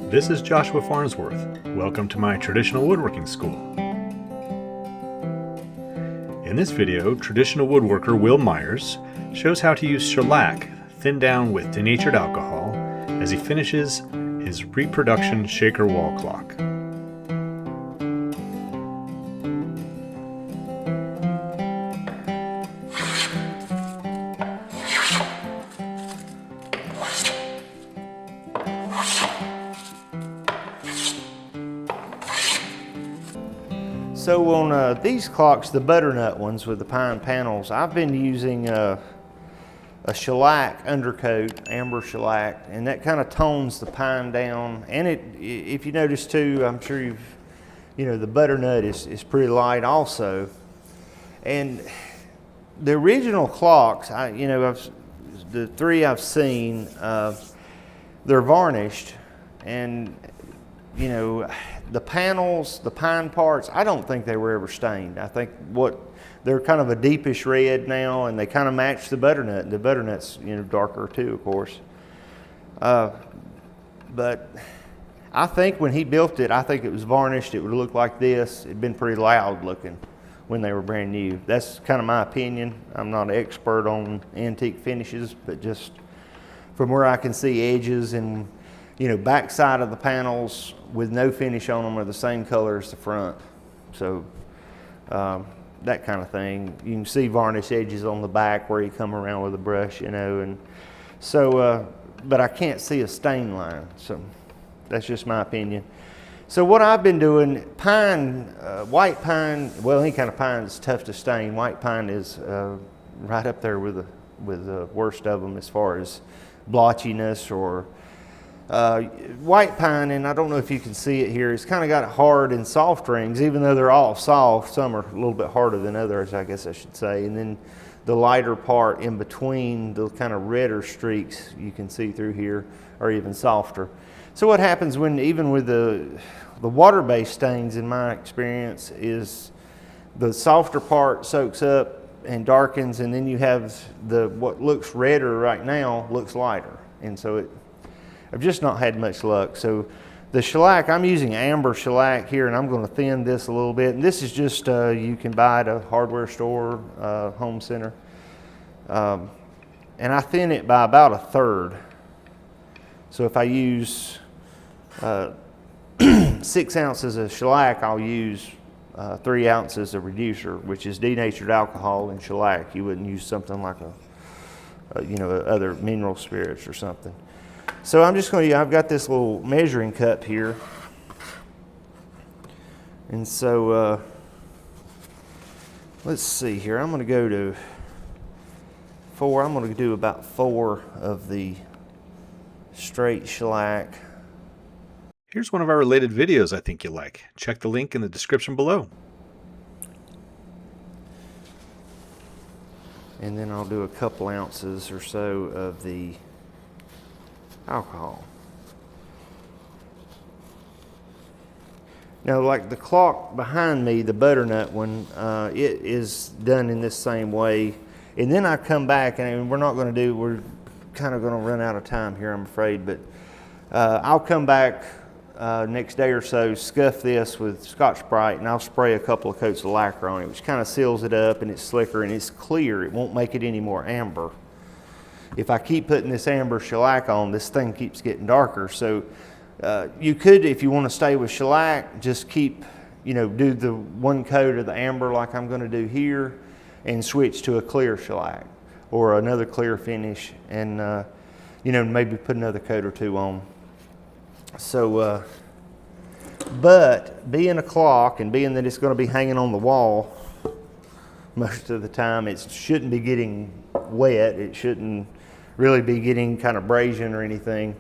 This is Joshua Farnsworth. Welcome to my traditional woodworking school. In this video, traditional woodworker Will Myers shows how to use shellac thinned down with denatured alcohol as he finishes his reproduction shaker wall clock. So on these clocks, the butternut ones with the pine panels, I've been using a shellac undercoat, amber shellac, and that kind of tones the pine down. And if you notice too, I'm sure the butternut is pretty light also. And the original clocks, the three I've seen, they're varnished, and the panels, the pine parts, I don't think they were ever stained. I think they're kind of a deepish red now, and they kind of match the butternut. The butternut's darker too, of course. But I think when he built it, I think it was varnished. It would look like this. It'd been pretty loud looking when they were brand new. That's kind of my opinion. I'm not an expert on antique finishes, but just from where I can see edges and back side of the panels with no finish on them are the same color as the front. So that kind of thing. You can see varnish edges on the back where you come around with a brush, and so, but I can't see a stain line. So that's just my opinion. So what I've been doing, pine, white pine, well, any kind of pine is tough to stain. White pine is right up there with the worst of them as far as blotchiness or white pine, and I don't know if you can see it here, it's kind of got hard and soft rings. Even though they're all soft, some are a little bit harder than others, I guess I should say. And then the lighter part in between, the kind of redder streaks you can see through here, are even softer. So what happens even with the water-based stains, in my experience, is the softer part soaks up and darkens, and then you have what looks redder right now looks lighter, and so I've just not had much luck. So the shellac, I'm using amber shellac here, and I'm going to thin this a little bit. And this is just, you can buy at a hardware store, home center. And I thin it by about 1/3. So if I use 6 ounces of shellac, I'll use 3 ounces of reducer, which is denatured alcohol in shellac. You wouldn't use something like other mineral spirits or something. So I'm just going to, I've got this little measuring cup here. And so let's see here. I'm going to go to 4. I'm going to do about 4 of the straight shellac. Here's one of our related videos I think you'll like. Check the link in the description below. And then I'll do a couple ounces or so of the alcohol. Now, like the clock behind me, the butternut one, it is done in this same way. And then I come back, and we're kind of going to run out of time here, I'm afraid, but I'll come back next day or so, scuff this with Scotch-Brite, and I'll spray a couple of coats of lacquer on it, which kind of seals it up, and it's slicker and it's clear. It won't make it any more amber. If I keep putting this amber shellac on, this thing keeps getting darker. So you could, if you want to stay with shellac, just keep, do the 1 coat of the amber like I'm going to do here, and switch to a clear shellac or another clear finish, and maybe put another coat or 2 on. So, but being a clock and being that it's going to be hanging on the wall most of the time, it shouldn't be getting wet. It shouldn't really be getting kind of abrasion or anything.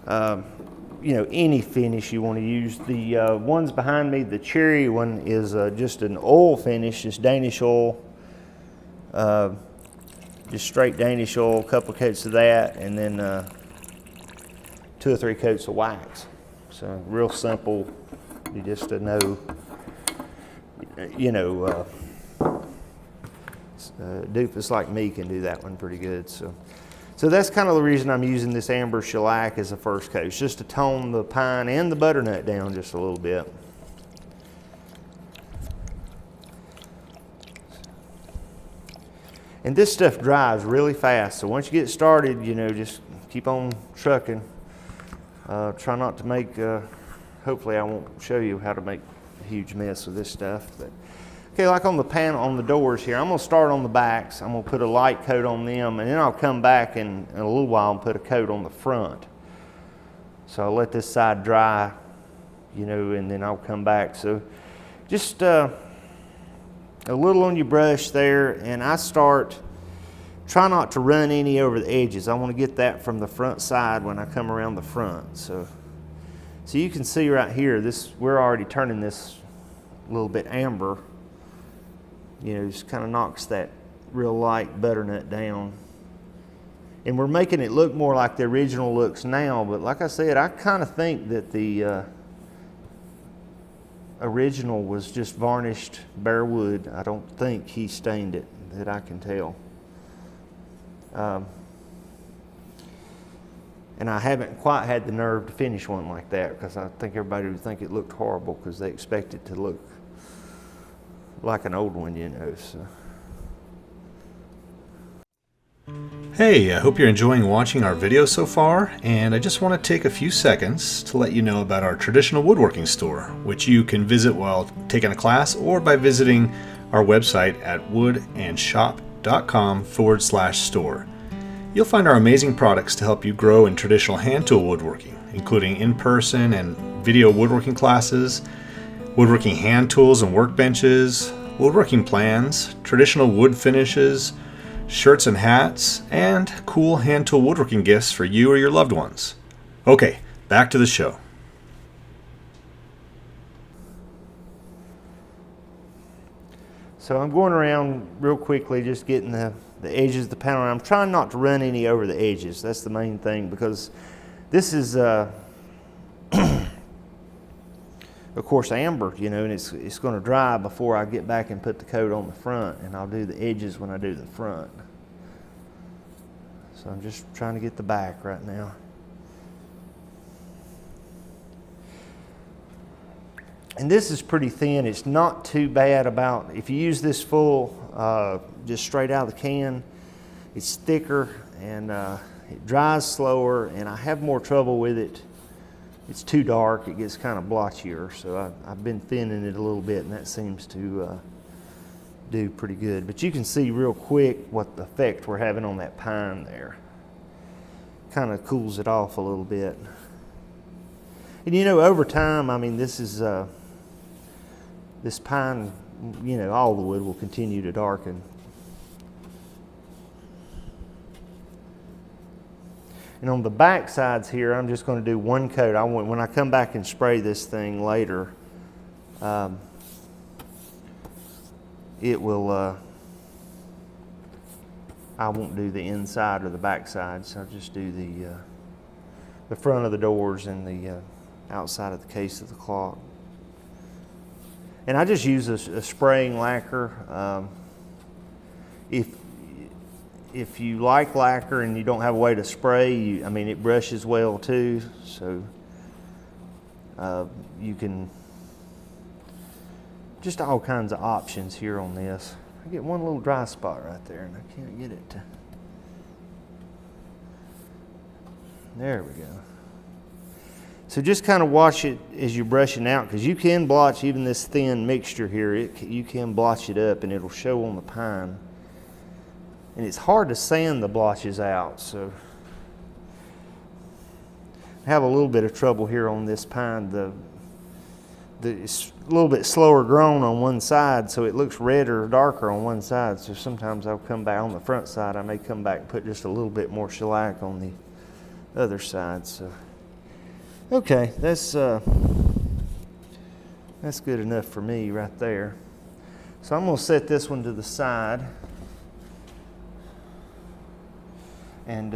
Any finish you want to use. The ones behind me, the cherry one is just an oil finish, just Danish oil, just straight Danish oil, a couple of coats of that, and then 2 or 3 coats of wax. So real simple. You just know, doofus like me can do that one pretty good. So So that's kind of the reason I'm using this amber shellac as a first coat. It's just to tone the pine and the butternut down just a little bit. And this stuff dries really fast, so once you get started, you know, just keep on trucking. Try not to make, hopefully I won't show you how to make a huge mess with this stuff. But okay, like on the panel, on the doors here, I'm gonna start on the backs. I'm gonna put a light coat on them, and then I'll come back in a little while and put a coat on the front. So I'll let this side dry, you know, and then I'll come back. So just a little on your brush there, and I try not to run any over the edges. I want to get that from the front side when I come around the front. So you can see right here, we're already turning this a little bit amber. You know, just kind of knocks that real light butternut down. And we're making it look more like the original looks now, but like I said, I kind of think that the original was just varnished bare wood. I don't think he stained it, that I can tell. And I haven't quite had the nerve to finish one like that, because I think everybody would think it looked horrible because they expect it to look like an old one, you know. So. Hey, I hope you're enjoying watching our video so far, and I just want to take a few seconds to let you know about our traditional woodworking store, which you can visit while taking a class or by visiting our website at woodandshop.com/store. You'll find our amazing products to help you grow in traditional hand tool woodworking, including in-person and video woodworking classes, woodworking hand tools and workbenches, woodworking plans, traditional wood finishes, shirts and hats, and cool hand tool woodworking gifts for you or your loved ones. Okay, back to the show. So I'm going around real quickly, just getting the edges of the panel. I'm trying not to run any over the edges. That's the main thing, because this is, of course, amber, you know, and it's going to dry before I get back and put the coat on the front, and I'll do the edges when I do the front. So I'm just trying to get the back right now. And this is pretty thin. It's not too bad about, if you use this full, just straight out of the can, it's thicker and it dries slower, and I have more trouble with it. It's too dark, it gets kind of blotchier, so I've been thinning it a little bit, and that seems to do pretty good. But you can see real quick what the effect we're having on that pine there. Kind of cools it off a little bit. And you know, over time, I mean, this is this pine, you know, all the wood will continue to darken. And on the back sides here, I'm just going to do one coat. When I come back and spray this thing later, it will, I won't do the inside or the back sides. I'll just do the front of the doors and the outside of the case of the clock. And I just use a spraying lacquer. If you like lacquer and you don't have a way to spray, I mean, it brushes well too, so you can, just all kinds of options here on this. I get one little dry spot right there and I can't get it to, there we go. So just kind of watch it as you're brushing out, because you can blotch even this thin mixture here. You can blotch it up and it'll show on the pine. And it's hard to sand the blotches out, so I have a little bit of trouble here on this pine. It's a little bit slower grown on one side, so it looks redder or darker on one side. So sometimes I'll come back on the front side. I may come back and put just a little bit more shellac on the other side. So okay, that's good enough for me right there. So I'm going to set this one to the side. And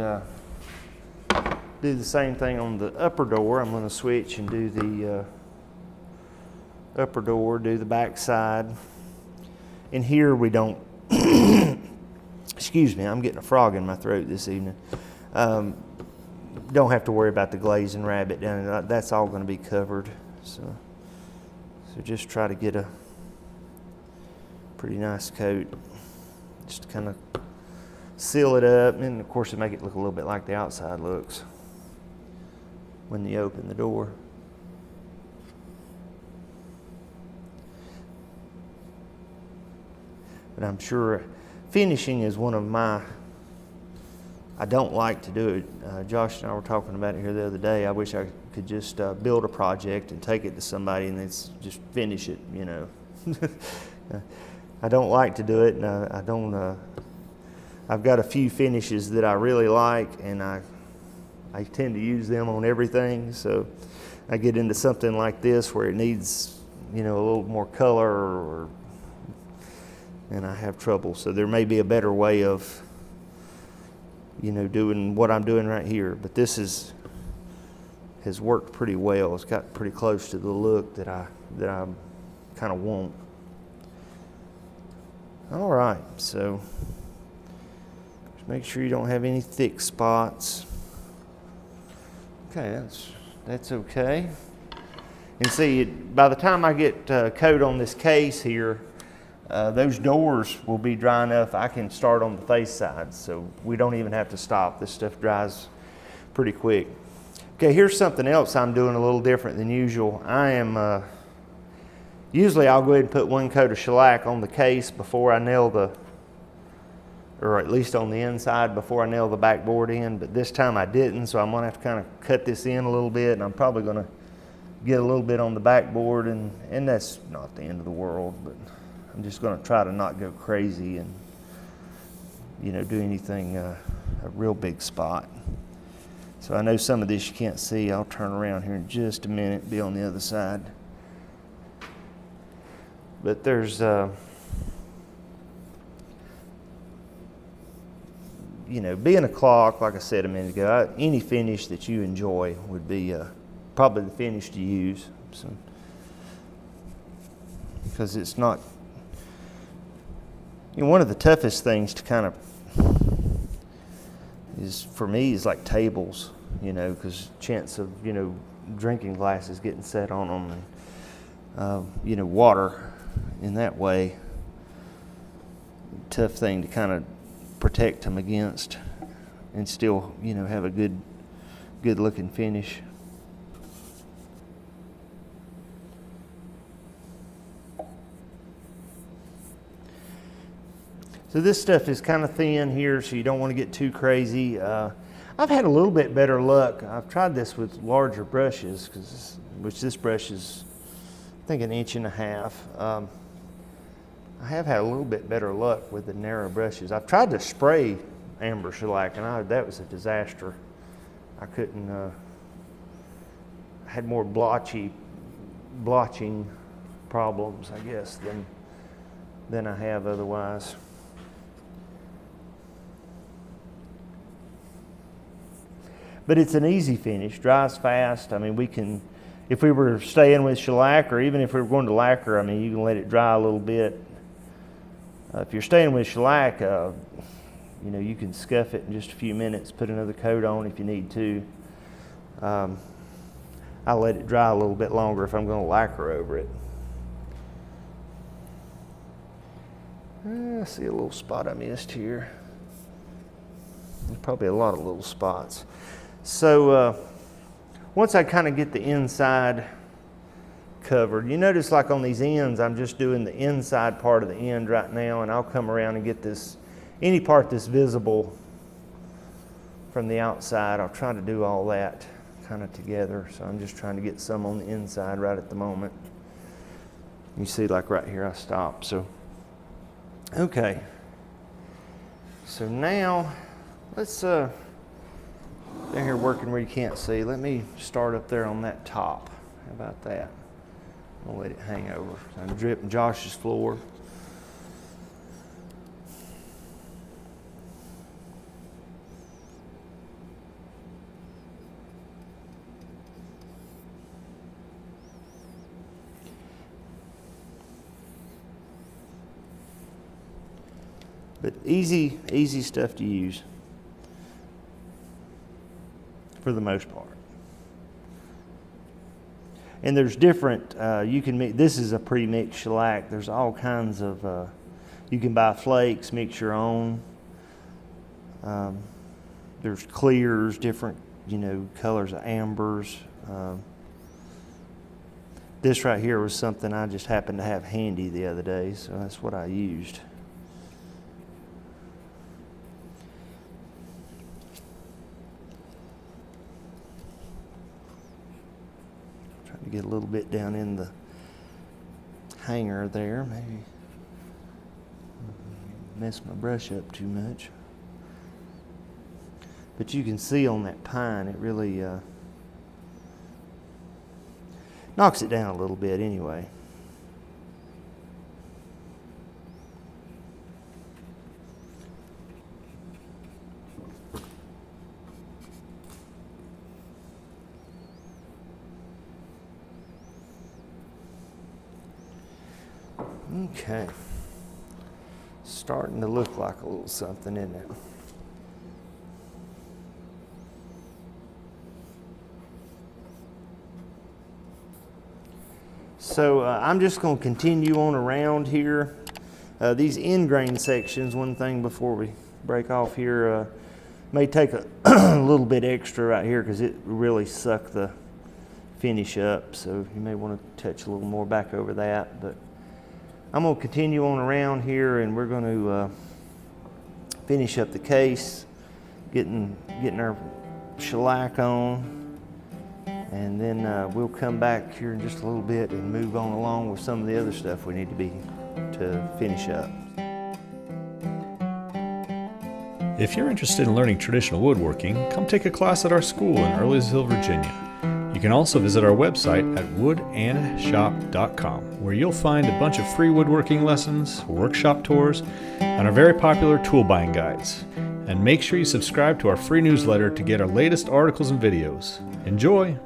do the same thing on the upper door. I'm going to switch and do the upper door, do the back side. And here we don't, excuse me, I'm getting a frog in my throat this evening. Don't have to worry about the glazing rabbit down there. That's all going to be covered. So just try to get a pretty nice coat, just to kind of seal it up, and of course to make it look a little bit like the outside looks when you open the door. But I'm sure finishing is one of my, I don't like to do it. Josh and I were talking about it here the other day. I wish I could just build a project and take it to somebody and then just finish it, you know. I don't like to do it, and I don't, I've got a few finishes that I really like, and I tend to use them on everything. So I get into something like this where it needs, you know, a little more color, and I have trouble. So there may be a better way of, you know, doing what I'm doing right here. But this has worked pretty well. It's got pretty close to the look that I kind of want. All right, so just make sure you don't have any thick spots. Okay, that's okay. And see, by the time I get coat on this case here, those doors will be dry enough I can start on the face side, so we don't even have to stop. This stuff dries pretty quick. Okay, here's something else I'm doing a little different than usual. I am, usually I'll go ahead and put one coat of shellac on the case before I nail or at least on the inside before I nail the backboard in, but this time I didn't, so I'm gonna have to kind of cut this in a little bit, and I'm probably gonna get a little bit on the backboard, and that's not the end of the world, but I'm just going to try to not go crazy and, you know, do anything, a real big spot. So I know some of this you can't see. I'll turn around here in just a minute, be on the other side. But there's, you know, being a clock, like I said a minute ago, any finish that you enjoy would be probably the finish to use. So, because it's not, you know, one of the toughest things to kind of is for me is like tables, you know, because chance of, you know, drinking glasses getting set on them, and you know, water in that way, tough thing to kind of protect them against and still, you know, have a good looking finish. So this stuff is kind of thin here, so you don't want to get too crazy. I've had a little bit better luck. I've tried this with larger brushes, which this brush is, I think, 1.5 inches. I have had a little bit better luck with the narrow brushes. I've tried to spray amber shellac, and that was a disaster. I couldn't, I had more blotching problems, I guess, than I have otherwise. But it's an easy finish, dries fast. I mean, we can, if we were staying with shellac, or even if we were going to lacquer, I mean, you can let it dry a little bit. If you're staying with shellac, you know, you can scuff it in just a few minutes, put another coat on if you need to. I'll let it dry a little bit longer if I'm going to lacquer over it. I see a little spot I missed here. There's probably a lot of little spots. So once I kind of get the inside covered, you notice like on these ends, I'm just doing the inside part of the end right now, and I'll come around and get this, any part that's visible from the outside, I'll try to do all that kind of together. So I'm just trying to get some on the inside right at the moment. You see, like right here, I stopped. So, okay. So now, let's, down here working where you can't see, let me start up there on that top. How about that? I'll let it hang over. I'm dripping Josh's floor. But easy stuff to use. for the most part. And there's different, you can make, this is a pre-mixed shellac. There's all kinds of, you can buy flakes, mix your own. There's clears, different, colors of ambers. This right here was something I just happened to have handy the other day, so that's what I used. Trying to get a little bit down in the hanger there, maybe mess my brush up too much. But you can see on that pine, it really knocks it down a little bit anyway. Okay. Starting to look like a little something, isn't it? So I'm just going to continue on around here. These end grain sections, one thing before we break off here, may take a little bit extra right here because it really sucked the finish up. So you may want to touch a little more back over that. But I'm going to continue on around here, and we're going to finish up the case, getting our shellac on. And then we'll come back here in just a little bit and move on along with some of the other stuff we need to finish up. If you're interested in learning traditional woodworking, come take a class at our school in Earlysville, Virginia. You can also visit our website at woodandshop.com, where you'll find a bunch of free woodworking lessons, workshop tours, and our very popular tool buying guides. And make sure you subscribe to our free newsletter to get our latest articles and videos. Enjoy!